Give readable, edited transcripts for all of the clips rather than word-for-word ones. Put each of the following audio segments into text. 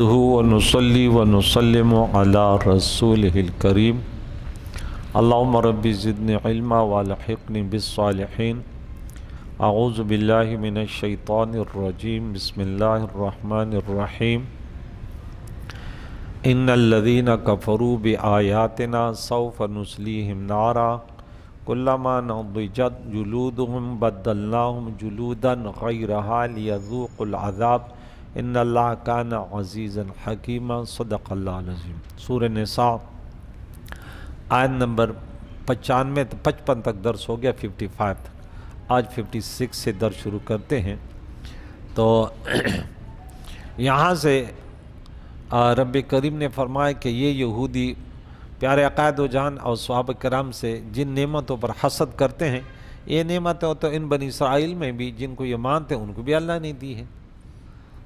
ونصلي ونسلم على رسوله الكريم اللهم رب زدني علما والحقني بالصالحين أعوذ بالله من الشيطان الرجيم بسم الله الرحمن الرحيم إن الذين كفروا بآياتنا سوف نصليهم نارا كلما نضجت جلودهم بدلناهم جلودا غيرها ليذوقوا العذاب ان اللہ کان عزیزا حکیما صدق اللہ العظیم۔ سورہ نساء آیت نمبر 55 تک درس ہو گیا، 55 تک، آج 56 سے درس شروع کرتے ہیں۔ تو یہاں سے رب کریم نے فرمایا کہ یہ یہودی پیارے عقائد و جان اور صحابہ کرام سے جن نعمتوں پر حسد کرتے ہیں، یہ نعمتیں تو ان بنی اسرائیل میں بھی جن کو یہ مانتے ہیں ان کو بھی اللہ نے دی ہے۔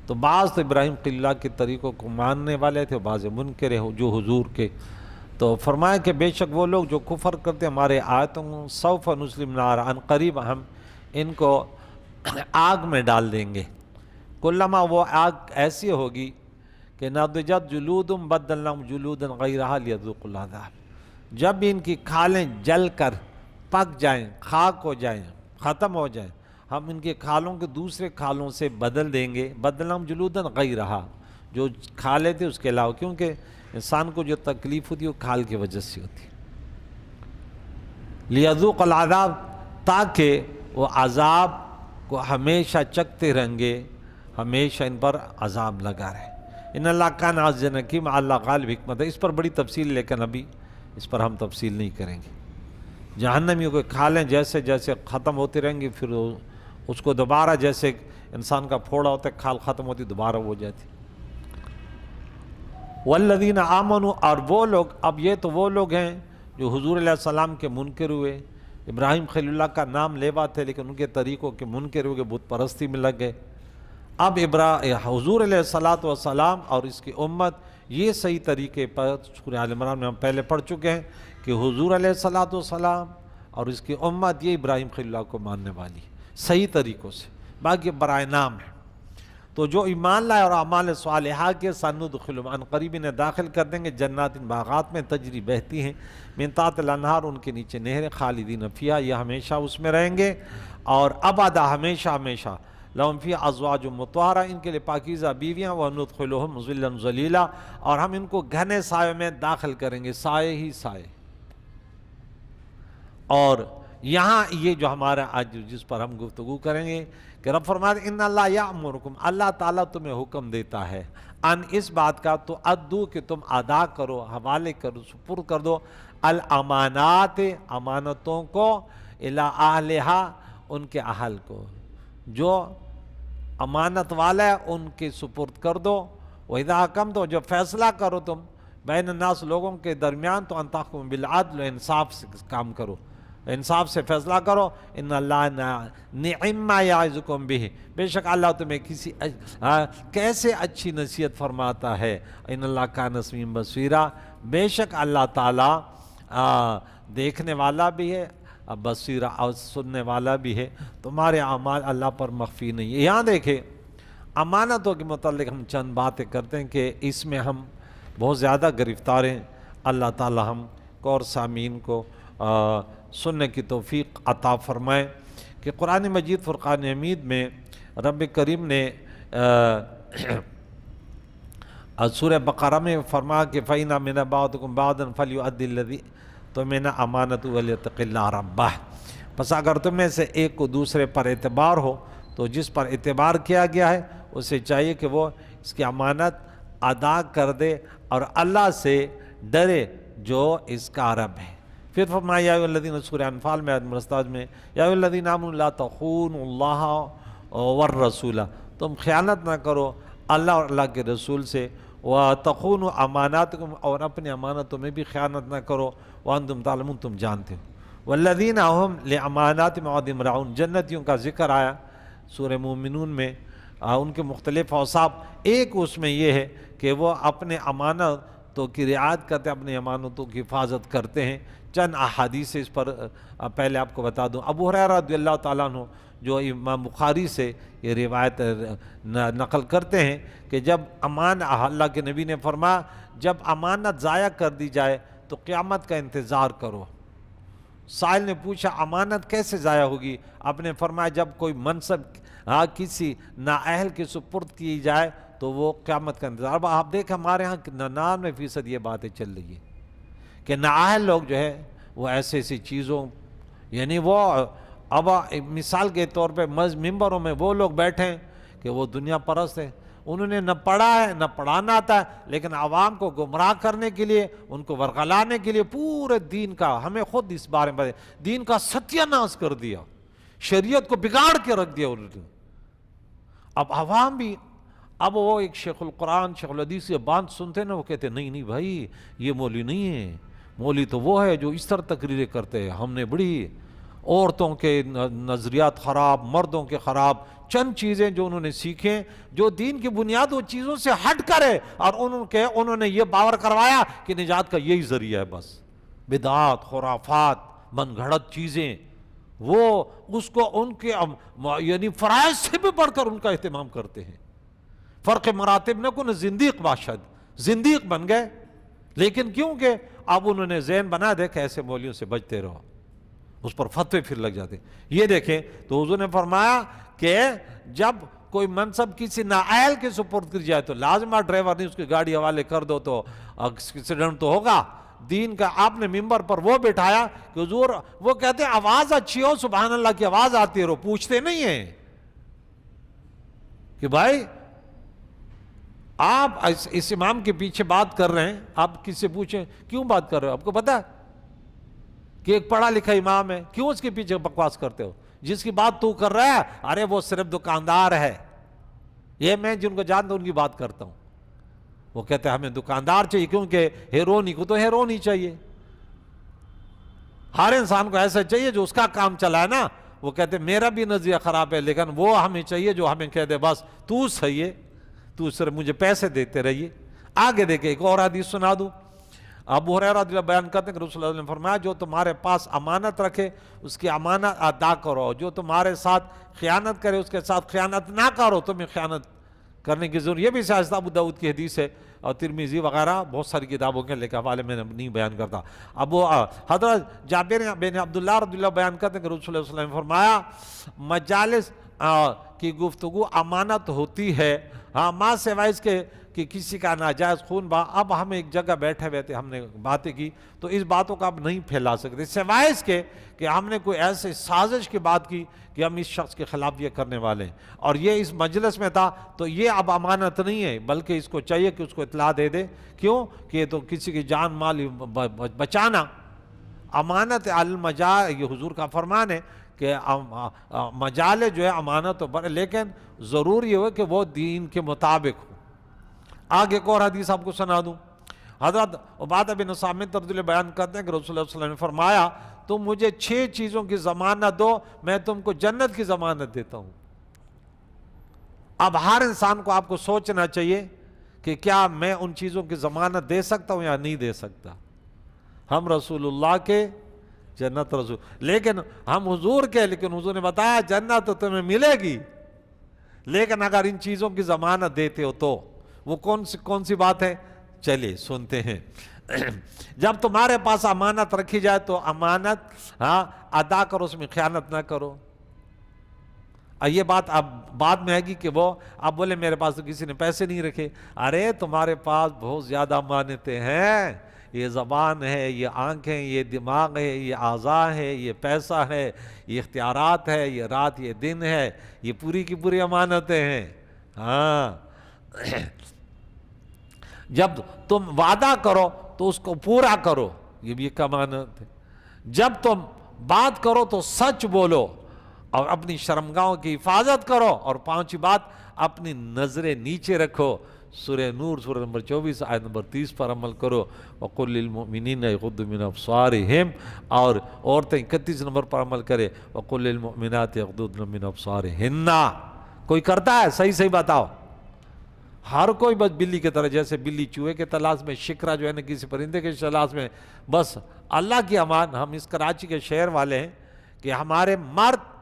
تو بعض تو ابراہیم خلیل اللہ کے طریقوں کو ماننے والے تھے، بعض منکر جو حضور کے، تو فرمایا کہ بے شک وہ لوگ جو کفر کرتے ہمارے آیتوں سوف نصلیم نارا، ان قریب ہم ان کو آگ میں ڈال دیں گے۔ کلما وہ آگ ایسی ہوگی کہ نضجت جلودم بدلناہم جلودا غیرہا لیذوقوا العذاب، جب بھی ان کی کھالیں جل کر پک جائیں، خاک ہو جائیں، ختم ہو جائیں، ہم ان کے کھالوں کے دوسرے کھالوں سے بدل دیں گے۔ بدلناہم جلودا غیرہا، جو کھالیں تھے اس کے علاوہ، کیونکہ انسان کو جو تکلیف ہوتی ہے وہ کھال کی وجہ سے ہوتی ہے۔ لیذوق العذاب، تاکہ وہ عذاب کو ہمیشہ چکتے رہیں گے، ہمیشہ ان پر عذاب لگا رہے۔ ان اللہ کان عزیزا حکیما، اللہ غالب حکمت ہے۔ اس پر بڑی تفصیل، لیکن ابھی اس پر ہم تفصیل نہیں کریں گے۔ جہنمیوں کو کھالیں جیسے جیسے ختم ہوتے رہیں گے، پھر اس کو دوبارہ جیسے انسان کا پھوڑا ہوتا ہے، کھال ختم ہوتی دوبارہ ہو جاتی۔ والذین آمنوا، اور وہ لوگ، اب یہ تو وہ لوگ ہیں جو حضور علیہ السلام کے منکر ہوئے، ابراہیم خلیل اللہ کا نام لیوا تھے لیکن ان کے طریقوں کے منکر ہوئے، بت پرستی میں لگ گئے۔ اب حضور علیہ السلام اور اس کی امت یہ صحیح طریقے پر، سورہ آل عمران میں ہم پہلے پڑھ چکے ہیں کہ حضور علیہ السلام اور اس کی امت یہ ابراہیم خلیل اللہ کو ماننے والی ہے صحیح طریقوں سے، باقی برائے نام ہے۔ تو جو ایمان لائے اور اعمال صالحہ کے سندخلہم، ان قریب انہیں داخل کر دیں گے جنات، باغات میں تجری بہتی ہیں من تحت الانہار، ان کے نیچے نہریں، خالدین فیہا، یہ ہمیشہ اس میں رہیں گے، اور ابدا، ہمیشہ ہمیشہ، لہم فیہا ازواج مطہرہ، ان کے لیے پاکیزہ بیویاں، وندخلہم ظلا ظلیلا، اور ہم ان کو گھنے سائے میں داخل کریں گے، سائے ہی سائے۔ اور یہاں یہ جو ہمارا آج جس پر ہم گفتگو کریں گے کہ رب فرماتے ہیں ان اللہ یامرکم، اللہ تعالیٰ تمہیں حکم دیتا ہے، ان اس بات کا تو ادو، کہ تم ادا کرو، حوالے کرو، سپرد کر دو، الامانات، امانتوں کو، الی اہلہا، ان کے اہل کو، جو امانت والا ہے ان کے سپرد کر دو۔ وَإِذَا حَكَمْتُمْ، جو فیصلہ کرو تم بین الناس، لوگوں کے درمیان، تو ان تحکموا بالعدل، انصاف سے کام کرو، انصاف سے فیصلہ کرو۔ ان اللہ نعم ما یعظکم بہ، بے شک اللہ تمہیں کیسے اچھی نصیحت فرماتا ہے۔ ان اللہ کان سمیعا بصیرا، بے شک اللہ تعالیٰ دیکھنے والا بھی ہے، بصیرہ، اور سننے والا بھی ہے، تمہارے اعمال اللہ پر مخفی نہیں ہے۔ یہاں دیکھیں امانتوں کے متعلق ہم چند باتیں کرتے ہیں کہ اس میں ہم بہت زیادہ گرفتار ہیں۔ اللہ تعالیٰ ہم کو اور سامعین کو سننے کی توفیق عطا فرمائے کہ قرآن مجید فرقان حمید میں رب کریم نے سورہ بقرہ میں فرمایا کہ فَإِنَّ مِنَ بَعْضِكُمْ بَعْضًا فَلْيُؤَدِّ الَّذِي اؤْتُمِنَ أَمَانَتَهُ وَلْيَتَّقِ اللَّهَ رَبَّهُ، پس اگر تم میں سے ایک کو دوسرے پر اعتبار ہو تو جس پر اعتبار کیا گیا ہے اسے چاہیے کہ وہ اس کی امانت ادا کر دے اور اللہ سے ڈرے جو اس کا رب ہے۔ پھر فرمایا یا ایھا الذین، سورہ انفال میں آیت نمبر 67 میں، یا ایھا الذین آمنوا لا تخونوا اللہ والرسول، تم خیانت نہ کرو اللہ اور اللہ کے رسول سے، وتخونوا اماناتکم، اور اپنی امانتوں میں بھی خیانت نہ کرو، وانتم تعلمون، تم جانتے ہو۔ والذین هم لاماناتهم وعہدہم راعون، جنتیوں کا ذکر آیا سورہ مومنون میں، ان کے مختلف اوصاف، ایک اس میں یہ ہے کہ وہ اپنے امانتوں کی رعایت کرتے، اپنی امانتوں کی حفاظت کرتے ہیں، چند احادیث اس پر پہلے آپ کو بتا دوں. ابو ہریرہ رضی اللہ تعالیٰ عنہ جو امام بخاری سے یہ روایت نقل کرتے ہیں کہ جب اللہ کے نبی نے فرمایا جب امانت ضائع کر دی جائے تو قیامت کا انتظار کرو. سائل نے پوچھا امانت کیسے ضائع ہوگی؟ آپ نے فرمایا جب کوئی منصب کسی نااہل کے سپرد کی جائے تو وہ قیامت کا انتظار. اب آپ دیکھیں ہمارے ہاں 99% یہ باتیں چل رہی ہیں کہ نااہل لوگ جو ہے وہ ایسی چیزوں یعنی وہ اب مثال کے طور پہ ممبروں میں وہ لوگ بیٹھے ہیں کہ وہ دنیا پرست ہیں، انہوں نے نہ پڑھا ہے نہ پڑھانا آتا ہے، لیکن عوام کو گمراہ کرنے کے لیے، ان کو ورغلانے کے لیے پورے دین کا، ہمیں خود اس بارے میں دین کا ستیہ ناش کر دیا، شریعت کو بگاڑ کے رکھ دیا انہوں نے. اب عوام بھی اب وہ ایک شیخ القرآن شیخ الحدیث کی بات سنتے ہیں نا، وہ کہتے ہیں نہیں بھائی یہ مولوی نہیں ہے، مولوی تو وہ ہے جو اس طرح تقریریں کرتے ہیں. ہم نے بڑی عورتوں کے نظریات خراب، مردوں کے خراب، چند چیزیں جو انہوں نے سیکھیں جو دین کی بنیاد وہ چیزوں سے ہٹ کر ہے، اور انہوں نے یہ باور کروایا کہ نجات کا یہی ذریعہ ہے. بس بدعات، خرافات، من گھڑت چیزیں، وہ اس کو ان کے یعنی فرائض سے بھی بڑھ کر ان کا اہتمام کرتے ہیں. فرق مراتب نہ کو زندیق باشد، زندیق بن گئے. لیکن کیونکہ اب انہوں نے ذہن بنا دے کہ ایسے مولیوں سے بچتے رہو، اس پر فتوے پھر لگ جاتے. یہ دیکھیں تو حضور نے فرمایا کہ جب کوئی منصب کسی نااہل کے سپرد کر جائے تو لازمہ ڈرائیور نہیں اس کی گاڑی حوالے کر دو تو ایکسیڈنٹ تو ہوگا. دین کا آپ نے ممبر پر وہ بٹھایا کہ حضور وہ کہتے ہیں آواز اچھی ہو، سبحان اللہ کی آواز آتی ہے، وہ پوچھتے نہیں ہیں کہ بھائی آپ اس امام کے پیچھے بات کر رہے ہیں، آپ کس سے پوچھیں کیوں بات کر رہے ہو؟ آپ کو پتا ہے کہ ایک پڑھا لکھا امام ہے، کیوں اس کے پیچھے بکواس کرتے ہو؟ جس کی بات تو کر رہا ہے ارے وہ صرف دکاندار ہے. یہ میں جن کو جانتا ہوں ان کی بات کرتا ہوں. وہ کہتے ہیں ہمیں دکاندار چاہیے کیونکہ ہیرونی کو تو ہیرونی چاہیے، ہر انسان کو ایسا چاہیے جو اس کا کام چلائے نا. وہ کہتے ہیں میرا بھی نظریہ خراب ہے لیکن وہ ہمیں چاہیے جو ہمیں کہہ دے بس تو صحیح ہے، تو صرف مجھے پیسے دیتے رہیے. آگے دیکھیں ایک اور حدیث سنا دوں. ابو ہریرہ رضی اللہ بیان کرتے ہیں کہ رسول اللہ نے فرمایا جو تمہارے پاس امانت رکھے اس کی امانت ادا کرو، جو تمہارے ساتھ خیانت کرے اس کے ساتھ خیانت نہ کرو. تمہیں خیانت کرنے کی ضرورت، یہ بھی شائستہ ابو داؤد کی حدیث ہے اور ترمذی وغیرہ بہت ساری کتابوں کے لے کے حوالے میں نہیں بیان کرتا. اب وہ حضرت جابر بن عبداللہ رضی اللہ بیان کرتے ہیں کہ رسول اللہ صلی اللہ علیہ وسلم نے فرمایا مجالس کی گفتگو امانت ہوتی ہے، ہاں ماں سوائے اس کے کہ کسی کا ناجائز خون اب ہم ایک جگہ بیٹھے ہوئے تھے، ہم نے باتیں کی تو اس باتوں کو آپ نہیں پھیلا سکتے سوائے اس کے کہ ہم نے کوئی ایسے سازش کی بات کی کہ ہم اس شخص کے خلاف یہ کرنے والے ہیں اور یہ اس مجلس میں تھا تو یہ اب امانت نہیں ہے، بلکہ اس کو چاہیے کہ اس کو اطلاع دے دے. کیوں کہ یہ تو کسی کی جان مال بچانا امانت المجا، یہ حضور کا فرمان ہے کہ مجالے جو ہے امانت تو لیکن ضرور یہ ہو کہ وہ دین کے مطابق ہو. آگے ایک اور حدیث آپ کو سنا دوں. حضرت عبادہ بن صامت رضی اللہ بیان کرتے ہیں کہ رسول اللہ صلی اللہ علیہ وسلم نے فرمایا تم مجھے 6 چیزوں کی ضمانت دو میں تم کو جنت کی ضمانت دیتا ہوں. اب ہر انسان کو آپ کو سوچنا چاہیے کہ کیا میں ان چیزوں کی ضمانت دے سکتا ہوں یا نہیں دے سکتا. ہم رسول اللہ کے جنت رسول، لیکن ہم حضور کے، لیکن حضور نے بتایا جنت تو تمہیں ملے گی لیکن اگر ان چیزوں کی ضمانت دیتے ہو تو وہ کون سی بات ہے؟ چلیے سنتے ہیں. جب تمہارے پاس امانت رکھی جائے تو امانت ادا کرو، اس میں خیانت نہ کرو. یہ بات اب بعد میں آئے گی کہ وہ اب بولے میرے پاس تو کسی نے پیسے نہیں رکھے. ارے تمہارے پاس بہت زیادہ امانتیں ہیں، یہ زبان ہے، یہ آنکھیں، یہ دماغ ہے، یہ اعضاء ہے، یہ پیسہ ہے، یہ اختیارات ہے، یہ رات یہ دن ہے، یہ پوری کی پوری امانتیں ہیں. ہاں جب تم وعدہ کرو تو اس کو پورا کرو، یہ بھی ایک امانت ہے. جب تم بات کرو تو سچ بولو اور اپنی شرمگاہوں کی حفاظت کرو. اور 5ویں بات اپنی نظریں نیچے رکھو. سورہ نور سورہ نمبر 24 آیت نمبر 30 پر عمل کرو. وَقُلْ لِلْمُؤْمِنِينَ يَغُضُّوا مِنْ أَبْصَارِهِمْ، اور عورتیں 31 نمبر پر عمل کرے. وَقُلْ لِلْمُؤْمِنَاتِ يَغْضُضْنَ مِنْ أَبْصَارِهِنَّ. کوئی کرتا ہے؟ صحیح بتاؤ. ہر کوئی بس بلی کی طرح، جیسے بلی چوہے کے تلاش میں، شکرا جو ہے نا کسی پرندے کے تلاش میں. بس اللہ کی امان، ہم اس کراچی کے شہر والے ہیں کہ ہمارے مرد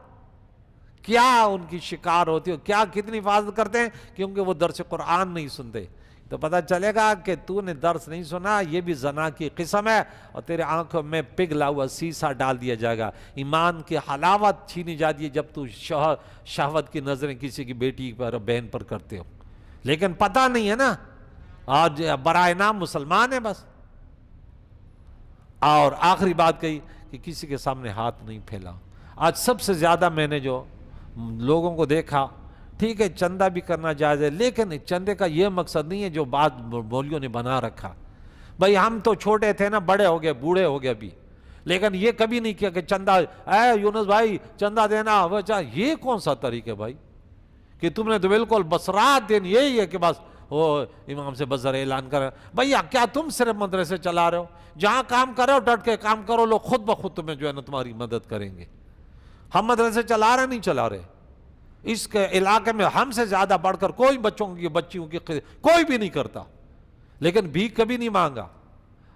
کیا ان کی شکار ہوتی ہے، کیا کتنی حفاظت کرتے ہیں، کیونکہ وہ درس قرآن نہیں سنتے. تو پتہ چلے گا کہ تو نے درس نہیں سنا، یہ بھی زنا کی قسم ہے، اور تیرے آنکھوں میں پگھلا ہوا سیسا ڈال دیا جائے گا. ایمان کی حلاوت چھینی جاتی ہے جب تو شہوت کی نظریں کسی کی بیٹی پر بہن پر کرتے ہو. لیکن پتہ نہیں ہے نا، آج برائے نام مسلمان ہے بس. اور آخری بات کہی کہ کسی کے سامنے ہاتھ نہیں پھیلا. آج سب سے زیادہ میں نے جو لوگوں کو دیکھا، ٹھیک ہے چندہ بھی کرنا جائز ہے، لیکن چندے کا یہ مقصد نہیں ہے جو بات مولویوں نے بنا رکھا. بھائی ہم تو چھوٹے تھے نا، بڑے ہو گئے، بوڑھے ہو گئے بھی، لیکن یہ کبھی نہیں کیا کہ چندہ، اے یونس بھائی چندہ دینا. یہ کون سا طریقہ ہے بھائی، کہ تم نے تو بالکل بس رات دن یہی ہے کہ بس وہ امام سے بزر اعلان کر. بھیا کیا تم صرف مدرسے چلا رہے ہو؟ جہاں کام کرو ڈٹ کے کام کرو، لوگ خود بخود تمہیں جو ہے نا تمہاری مدد کریں گے. ہم مدرسے چلا رہے نہیں چلا رہے، اس کے علاقے میں ہم سے زیادہ بڑھ کر کوئی بچیوں کی کوئی بھی نہیں کرتا، لیکن بھی کبھی نہیں مانگا.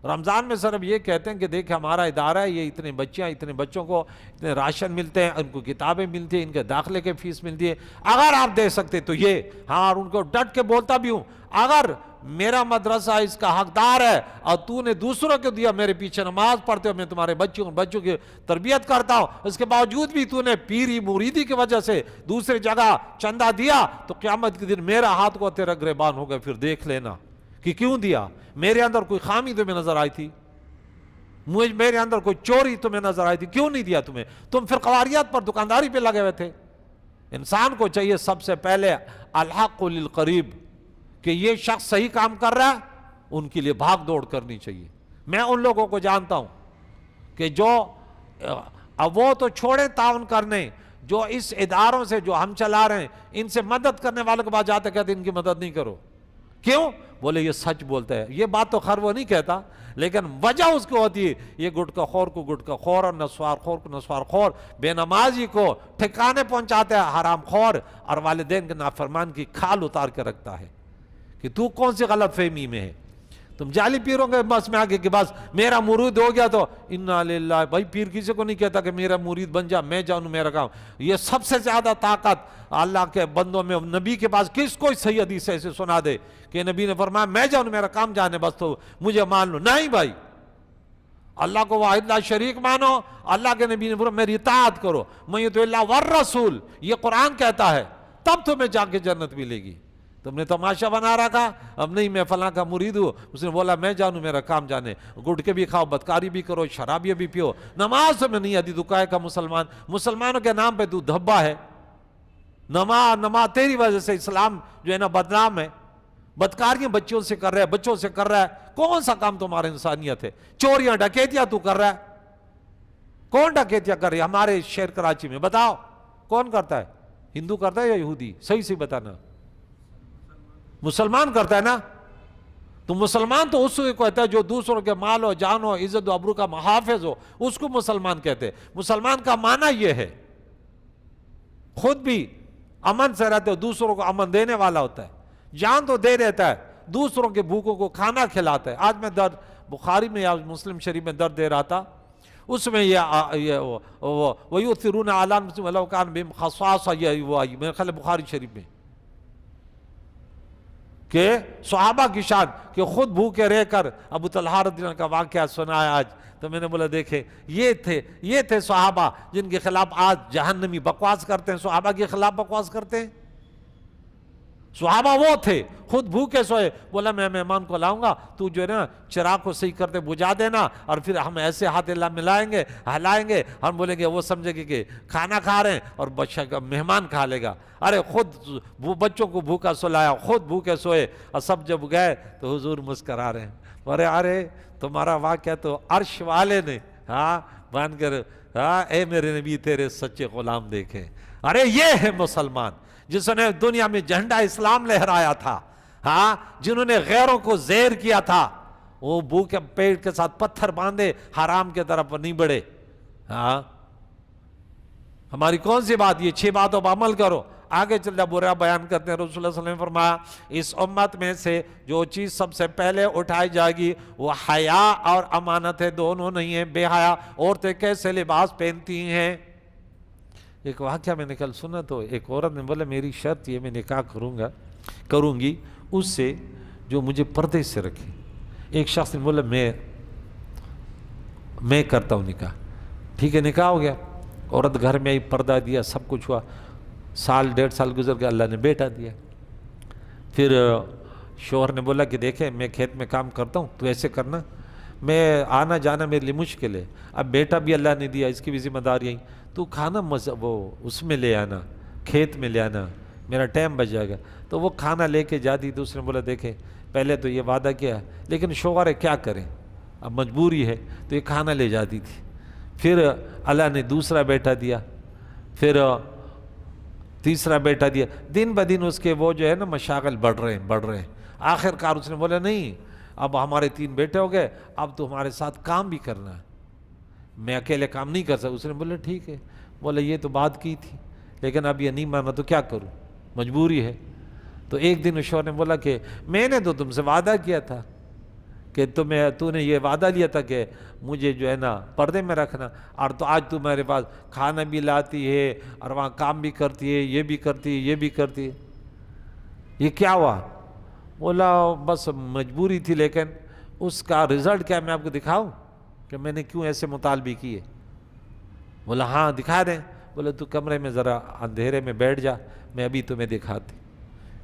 رمضان میں صرف یہ کہتے ہیں کہ دیکھ ہمارا ادارہ ہے، یہ اتنے بچیاں، اتنے بچوں کو اتنے راشن ملتے ہیں، ان کو کتابیں ملتی ہیں، ان کے داخلے کے فیس ملتی ہے، اگر آپ دے سکتے تو یہ. ہاں، اور ان کو ڈٹ کے بولتا بھی ہوں، اگر میرا مدرسہ اس کا حقدار ہے اور تو نے دوسروں کو دیا، میرے پیچھے نماز پڑھتے ہو، میں تمہارے بچوں کی تربیت کرتا ہوں، اس کے باوجود بھی تو نے پیری مریدی کی وجہ سے دوسری جگہ چندہ دیا، تو قیامت کے دن میرا ہاتھ کو تیرا گریبان ہوگا. پھر دیکھ لینا کہ کیوں دیا. میرے اندر کوئی خامی تمہیں نظر آئی تھی؟ میرے اندر کوئی چوری تمہیں نظر آئی تھی؟ کیوں نہیں دیا تمہیں؟ تم پھر قواریات پر، دکانداری پہ لگے ہوئے تھے. انسان کو چاہیے سب سے پہلے الحق للقریب، کہ یہ شخص صحیح کام کر رہا ہے، ان کے لیے بھاگ دوڑ کرنی چاہیے. میں ان لوگوں کو جانتا ہوں کہ جو اب وہ تو چھوڑیں تعاون کرنے، جو اس اداروں سے جو ہم چلا رہے ہیں ان سے مدد کرنے والوں کے بعد جاتے کہتے ان کی مدد نہیں کرو. کیوں؟ بولے یہ سچ بولتا ہے. یہ بات تو خیر وہ نہیں کہتا، لیکن وجہ اس کو ہوتی ہے، یہ گٹکا خور کو گٹکا خور، اور نسوار خور کو نسوار خور، بے نمازی کو ٹھکانے پہنچاتا ہے حرام خور، اور والدین کے نافرمان کی کھال اتار کے رکھتا ہے. کہ تو کون سی غلط فہمی میں ہے؟ تم جعلی پیروں کے بس میں آگے کہ بس میرا مرید ہو گیا تو انا للہ. بھائی پیر کسی کو نہیں کہتا کہ میرا مرید بن جا، میں جانوں میرا کام. یہ سب سے زیادہ طاقت اللہ کے بندوں میں. نبی کے پاس کس کوئی صحیح حدیث ایسے سنا دے کہ نبی نے فرمایا میں جانوں میرا کام جانے، بس تو مجھے مان لو. نہیں بھائی، اللہ کو واحد لا شریک مانو. اللہ کے نبی نے فرمایا میری اطاعت کرو، میں یہ تو اللہ والرسول، یہ قرآن کہتا ہے، تب تمہیں جا کے جنت ملے گی. تم نے تماشا بنا رکھا، اب نہیں میں فلاں کا مرید ہوں، اس نے بولا میں جانوں میرا کام جانے. گٹکے بھی کھاؤ، بدکاری بھی کرو، شرابیاں بھی پیو، نماز میں نہیں آتی تو کہے کا مسلمان. مسلمانوں کے نام پہ تو دھبا ہے. نماز تیری وجہ سے اسلام جو ہے نا بدنام ہے. بدکاریاں بچوں سے کر رہا ہے. کون سا کام تمہارا انسانیت ہے؟ چوریاں ڈکیتیاں تو کر رہا ہے. کون ڈکیتیاں کر رہی ہے ہمارے شہر کراچی میں؟ بتاؤ کون کرتا ہے؟ ہندو کرتا ہے یا یہودی؟ صحیح سے بتانا. مسلمان کرتا ہے نا. تو مسلمان تو اس کو کہتا ہے جو دوسروں کے مال و جان و عزت و ابرو کا محافظ ہو، اس کو مسلمان کہتے ہیں. مسلمان کا معنی یہ ہے خود بھی امن سے رہتے ہو، دوسروں کو امن دینے والا ہوتا ہے. جان تو دے دیتا ہے، دوسروں کے بھوکوں کو کھانا کھلاتا ہے. آج میں درد بخاری میں یا مسلم شریف میں درد دے رہا تھا، اس میں یہ وَيُؤْثِرُونَ عَلَىٰ أَنفُسِهِمْ وَلَوْ كَانَ بِهِمْ خَصَاصَةٌ، یہ وہ آئی میرے خیال بخاری شریف میں، کہ صحابہ کی شان کہ خود بھوکے رہ کر ابو طلحہ رضی اللہ عنہ کا واقعہ سنا ہے آج. تو میں نے بولا دیکھیں یہ تھے صحابہ جن کے خلاف آج جہنمی بکواس کرتے ہیں. صحابہ کے خلاف بکواس کرتے ہیں. صحابہ وہ تھے خود بھوکے سوئے، بولا میں مہمان کو لاؤں گا، تو جو ہے نا چراغ کو صحیح کرتے بجھا دینا، اور پھر ہم ایسے ہاتھ اللہ ملائیں گے، ہلائیں گے، ہم بولیں گے وہ سمجھے گے کہ کھانا کھا رہے ہیں اور مہمان کھا لے گا. ارے خود بچوں کو بھوکا سلایا، خود بھوکے سوئے، اور سب جب گئے تو حضور مسکرا رہے ہیں. ارے تمہارا واقعہ تو عرش والے نے مان کر اے میرے نبی تیرے سچے غلام دیکھے. ارے یہ ہے مسلمان جس نے دنیا میں جھنڈا اسلام لہرایا تھا، جنہوں نے غیروں کو زیر کیا تھا. وہ بھوکے پیٹ کے ساتھ پتھر باندھے حرام کے طرف نہیں بڑھے. ہماری کون سی بات؟ یہ 6 باتوں پر عمل کرو. آگے چل جا برا بیان کرتے ہیں. رسول اللہ صلی اللہ علیہ وسلم نے فرمایا اس امت میں سے جو چیز سب سے پہلے اٹھائی جائے گی وہ حیا اور امانت ہے, دونوں نہیں ہیں. بے حیا عورتیں کیسے لباس پہنتی ہیں. ایک واقعہ میں نے کل سنا, تو ایک عورت نے بولا میری شرط یہ میں نکاح کروں گی اس سے جو مجھے پردے سے رکھے. ایک شخص نے بولا میں کرتا ہوں نکاح. ٹھیک ہے, نکاح ہو گیا. عورت گھر میں آئی, پردہ دیا, سب کچھ ہوا. سال 1.5 سال گزر گیا, اللہ نے بیٹا دیا. پھر شوہر نے بولا کہ دیکھیں میں کھیت میں کام کرتا ہوں, تو ایسے کرنا, میں آنا جانا میرے لیے مشکل ہے. اب بیٹا بھی اللہ نے دیا, اس کی بھی ذمہ داری آئی, تو کھانا وہ اس میں لے آنا, کھیت میں لے آنا, میرا ٹائم بچ جائے گا. تو وہ کھانا لے کے جاتی. تو اس نے بولا دیکھیں پہلے تو یہ وعدہ کیا لیکن شوہر ہے کیا کریں, اب مجبوری ہے, تو یہ کھانا لے جاتی تھی. پھر اللہ نے دوسرا بیٹا دیا, پھر تیسرا بیٹا دیا. دن بدن اس کے وہ جو ہے نا مشاغل بڑھ رہے ہیں. آخر کار اس نے بولا نہیں, اب ہمارے 3 بیٹے ہو گئے, اب تو ہمارے ساتھ کام بھی کرنا ہے, میں اکیلے کام نہیں کر سکتا. اس نے بولا ٹھیک ہے. بولا یہ تو بات کی تھی لیکن اب یہ نہیں مانا تو کیا کروں, مجبوری ہے. تو ایک دن شوہر نے بولا کہ میں نے تو تم سے وعدہ کیا تھا کہ تو نے یہ وعدہ لیا تھا کہ مجھے جو ہے نا پردے میں رکھنا, اور تو آج تو میرے پاس کھانا بھی لاتی ہے اور وہاں کام بھی کرتی ہے, یہ بھی کرتی ہے, یہ بھی کرتی ہے, یہ کیا ہوا. بولا بس مجبوری تھی, لیکن اس کا رزلٹ کیا میں آپ کو دکھاؤں کہ میں نے کیوں ایسے مطالبے کیے. بولا ہاں دکھا دیں. بولا تو کمرے میں ذرا اندھیرے میں بیٹھ جا, میں ابھی تمہیں دکھاتی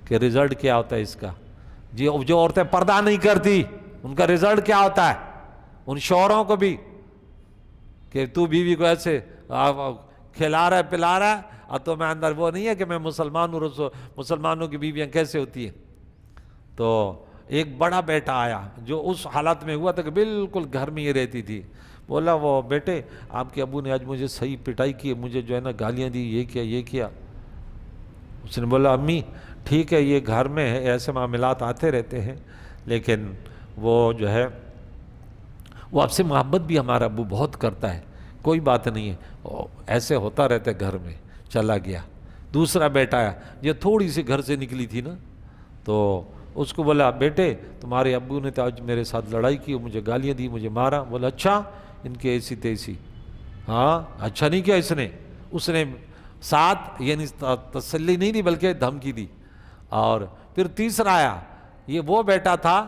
کہ رزلٹ کیا ہوتا ہے اس کا. جو عورتیں پردہ نہیں کرتی ان کا رزلٹ کیا ہوتا ہے, ان شوہروں کو بھی کہ تو بیوی کو ایسے کھلا رہا ہے پلا رہا ہے, اور تو میں اندر وہ نہیں ہے کہ میں مسلمان ہوں. مسلمانوں کی بیویاں کیسے ہوتی ہیں. تو ایک بڑا بیٹا آیا جو اس حالت میں ہوا تھا کہ بالکل گھر میں ہی رہتی تھی. بولا وہ بیٹے آپ کے ابو نے آج مجھے صحیح پٹائی کی, مجھے جو ہے نا گالیاں دی, یہ کیا. اس نے بولا امی ٹھیک ہے یہ گھر میں ہے, ایسے معاملات آتے رہتے ہیں, لیکن وہ جو ہے وہ آپ سے محبت بھی ہمارا ابو بہت کرتا ہے, کوئی بات نہیں ہے, ایسے ہوتا رہتا ہے گھر میں. چلا گیا. دوسرا بیٹا آیا, یہ تھوڑی سی گھر سے نکلی تھی نا, تو اس کو بولا بیٹے تمہارے ابو نے تو آج میرے ساتھ لڑائی کی, مجھے گالیاں دی, مجھے مارا. بولا اچھا ان کی ایسی تیسی. ہاں اچھا نہیں کیا اس نے ساتھ یعنی تسلی نہیں دی بلکہ دھمکی دی. اور پھر تیسرا آیا, یہ وہ بیٹا تھا,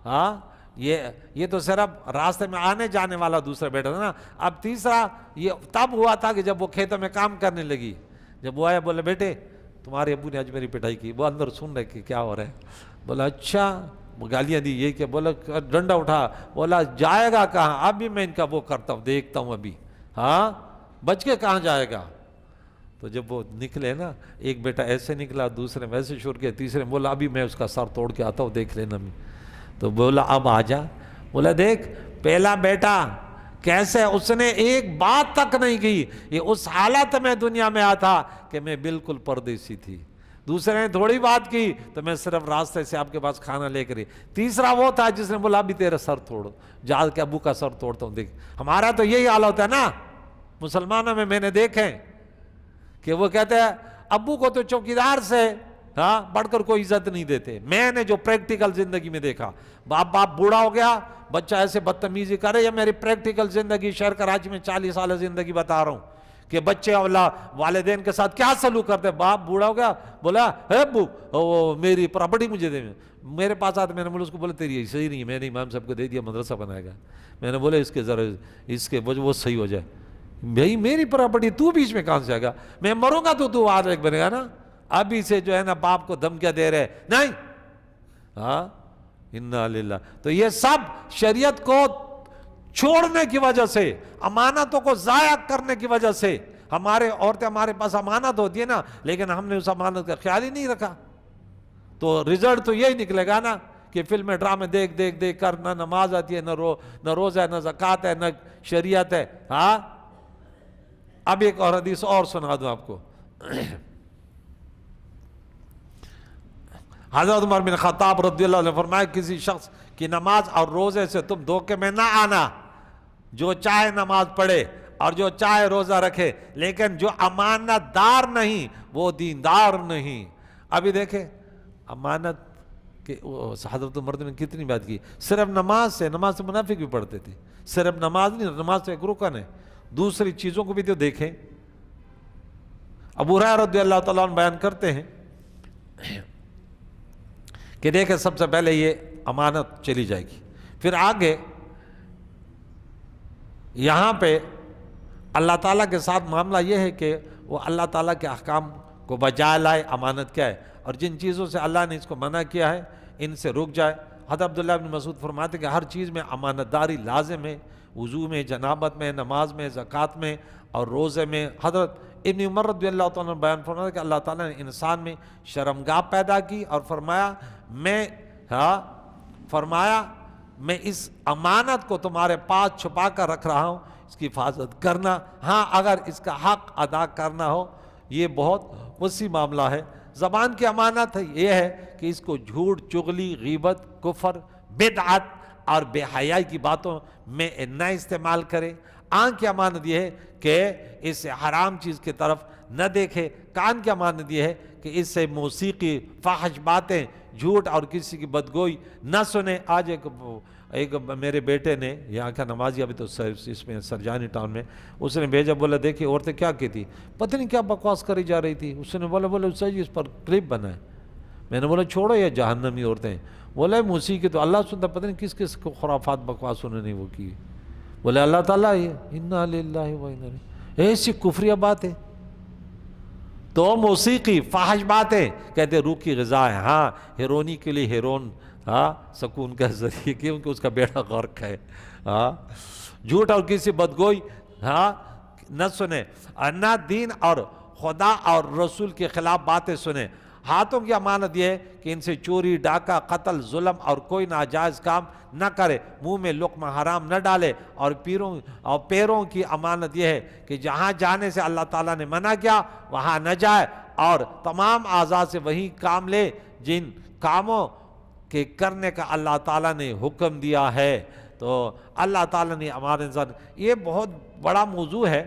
ہاں یہ تو صرف راستے میں آنے جانے والا دوسرا بیٹا تھا نا. اب تیسرا یہ تب ہوا تھا کہ جب وہ کھیتوں میں کام کرنے لگی. جب وہ آیا بولا بیٹے تمہارے ابو نے آج میری پٹائی کی. وہ اندر سن رہے کہ کیا ہو رہا ہے. بولا اچھا, گالیاں دی, یہ کیا. بولا ڈنڈا اٹھا. بولا جائے گا کہاں, اب بھی میں ان کا وہ کرتا ہوں, دیکھتا ہوں ابھی, ہاں بچ کے کہاں جائے گا. تو جب وہ نکلے نا, ایک بیٹا ایسے نکلا, دوسرے ویسے شور کیا, تیسرے بولا ابھی میں اس کا سر توڑ کے آتا ہوں, دیکھ لینا. تو بولا اب آ جا. بولا دیکھ پہلا بیٹا کیسے اس نے ایک بات تک نہیں کی, یہ اس حالت میں دنیا میں آیا تھا کہ میں بالکل پردیسی تھی. دوسرے نے تھوڑی بات کی تو میں صرف راستے سے آپ کے پاس کھانا لے کر. تیسرا وہ تھا جس نے بولا ابھی تیرا سر توڑو, جا کے ابو کا سر توڑتا ہوں. دیکھ ہمارا تو یہی حال ہوتا ہے نا مسلمانوں میں نے دیکھے کہ وہ کہتے ہیں ابو کو تو چوکیدار سے بڑھ کر کوئی عزت نہیں دیتے. میں نے جو پریکٹیکل زندگی میں دیکھا, باپ بوڑھا ہو گیا, بچہ ایسے بدتمیزی کرے. یا میری پریکٹیکل زندگی شہر کراچی میں 40 سال زندگی بتا رہا ہوں کہ بچے والدین کے ساتھ کیا سلوک کرتے. باپ بوڑھا ہو گیا, بولا اے ابو میری پراپرٹی مجھے دے. میرے پاس آتے, میں نے بولا اس کو بولا تیری صحیح نہیں ہے, میں نے امام صاحب کو دے دیا, مدرسہ بنائے گا. میں نے بولا اس کے ذرا اس کے وہ صحیح ہو جائے. بھائی میری پراپرٹی تو بیچ میں کہاں سے آئے گا, میں مروں گا تو ایک بنے گا نا. ابھی سے جو ہے نا باپ کو دھمکیاں دے رہے نہیں. ہاں انا للہ. تو یہ سب شریعت کو چھوڑنے کی وجہ سے, امانتوں کو ضائع کرنے کی وجہ سے. ہمارے عورتیں ہمارے پاس امانت ہوتی ہے نا, لیکن ہم نے اس امانت کا خیال ہی نہیں رکھا. تو رزلٹ تو یہی نکلے گا نا کہ فلمیں ڈرامے دیکھ کر نہ نماز آتی ہے, نہ روزہ ہے, نہ زکوٰۃ ہے, نہ شریعت ہے. ہاں اب ایک اور حدیث اور سنا دوں آپ کو. حضرت عمر بن خطاب رضی اللہ عنہ نے فرمایا کسی شخص کی نماز اور روزے سے تم دھوکے میں نہ آنا. جو چاہے نماز پڑھے, اور جو چاہے روزہ رکھے، لیکن جو امانت دار نہیں وہ دیندار نہیں۔ ابھی دیکھیں امانت کہ حضرت عمر نے کتنی بات کی، صرف نماز سے منافق بھی پڑھتے تھے، صرف نماز نہیں، نماز تو ایک رکن ہے، دوسری چیزوں کو بھی تو دیکھیں۔ ابو ہریرہ رضی اللہ تعالیٰ عنہ بیان کرتے ہیں کہ دیکھیں سب سے پہلے یہ امانت چلی جائے گی، پھر آگے یہاں پہ اللہ تعالیٰ کے ساتھ معاملہ یہ ہے کہ وہ اللہ تعالیٰ کے احکام کو بجا لائے۔ امانت کیا ہے؟ اور جن چیزوں سے اللہ نے اس کو منع کیا ہے ان سے رک جائے۔ حضرت عبداللہ بن مسعود فرماتے ہیں کہ ہر چیز میں امانت داری لازم ہے، وضو میں، جنابت میں، نماز میں، زکوٰۃ میں اور روزے میں۔ حضرت ابن عمر رضی اللہ تعالیٰ عنہ بیان فرماتے ہیں کہ اللہ تعالیٰ نے انسان میں شرمگاہ پیدا کی اور فرمایا میں اس امانت کو تمہارے پاس چھپا کر رکھ رہا ہوں، اس کی حفاظت کرنا، ہاں اگر اس کا حق ادا کرنا ہو۔ یہ بہت وسیع معاملہ ہے۔ زبان کی امانت یہ ہے کہ اس کو جھوٹ، چغلی، غیبت، کفر، بدعت اور بے حیائی کی باتوں میں نہ استعمال کرے۔ آنکھ کی امانت یہ ہے کہ اس سے حرام چیز کی طرف نہ دیکھے۔ کان کی امانت یہ ہے کہ اس سے موسیقی، فحش باتیں، جھوٹ اور کسی کی بدگوئی نہ سنے۔ آج ایک میرے بیٹے نے، یہاں کا نمازی ابھی تو اس میں سرجانی ٹاؤن میں، اس نے بھیجا، بولا دیکھیے عورتیں کیا کہتی، پتہ نہیں کیا بکواس کری جا رہی تھی۔ اس نے بولا سر جی اس پر کلپ بنا ہے۔ میں نے بولا چھوڑو یہ جہنمی عورتیں۔ بولا موسیقی تو اللہ سنتا، پتہ نہیں کس کس کو خرافات بکواس انہوں نے وہ کی۔ بولے اللہ تعالیٰ یہ انا للہ و انا الیہ، ایسی کفریہ بات ہے۔ تو موسیقی، فحش باتیں کہتے روح کی غذا ہے۔ ہاں ہیرونی کے لیے ہیرون، سکون کا ذریعہ، کیونکہ اس کا بیڑا غرق ہے۔ جھوٹ اور کسی بدگوئی نہ سنے، نہ دین اور خدا اور رسول کے خلاف باتیں سنے۔ ہاتھوں کی امانت یہ ہے کہ ان سے چوری، ڈاکہ، قتل، ظلم اور کوئی ناجائز کام نہ کرے۔ منہ میں لقمہ حرام نہ ڈالے۔ اور پیروں کی امانت یہ ہے کہ جہاں جانے سے اللہ تعالیٰ نے منع کیا وہاں نہ جائے، اور تمام اعضاء سے وہی کام لے جن کاموں کے کرنے کا اللہ تعالیٰ نے حکم دیا ہے۔ تو اللہ تعالیٰ نے ہمارے انسان، یہ بہت بڑا موضوع ہے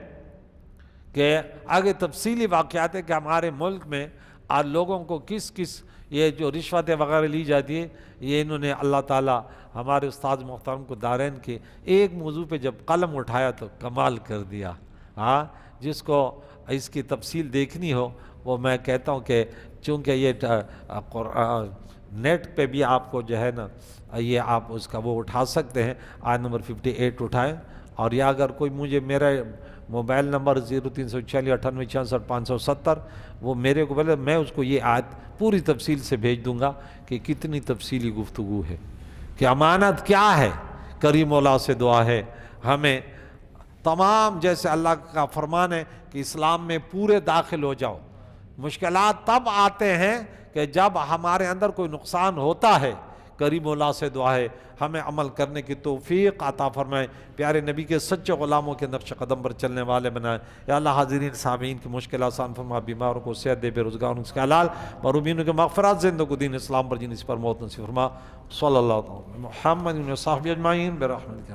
کہ آگے تفصیلی واقعات ہے کہ ہمارے ملک میں آج لوگوں کو کس یہ جو رشوتیں وغیرہ لی جاتی ہے، یہ انہوں نے اللہ تعالیٰ ہمارے استاد محترم کو دارین کے ایک موضوع پہ جب قلم اٹھایا تو کمال کر دیا۔ جس کو اس کی تفصیل دیکھنی ہو وہ میں کہتا ہوں کہ چونکہ یہ نیٹ پہ بھی آپ کو جو ہے نا یہ آپ اس کا وہ اٹھا سکتے ہیں، آیت نمبر 58 اٹھائیں، اور یا اگر کوئی مجھے میرا موبائل نمبر 0346986570 وہ میرے کو بولے، میں اس کو یہ آیت پوری تفصیل سے بھیج دوں گا کہ کتنی تفصیلی گفتگو ہے کہ امانت کیا ہے۔ کریم مولا سے دعا ہے ہمیں تمام، جیسے اللہ کا فرمان ہے کہ اسلام میں پورے داخل ہو جاؤ۔ مشکلات تب آتے ہیں کہ جب ہمارے اندر کوئی نقصان ہوتا ہے۔ کریم اللہ سے دعا ہے ہمیں عمل کرنے کی توفیق عطا فرمائے، پیارے نبی کے سچے غلاموں کے نقش قدم پر چلنے والے بنائے۔ یا اللہ حاضرین سامعین کی مشکل آسان فرما، بیماروں کو صحت دے، بے روزگاروں کے حلال، مروبینوں کے مغفرات، زندوں کو دین اسلام پر جن اس پر موت نصیب فرما۔ صلی اللہ علیہ وسلم محمد و صحبہ اجمعین برحمتک۔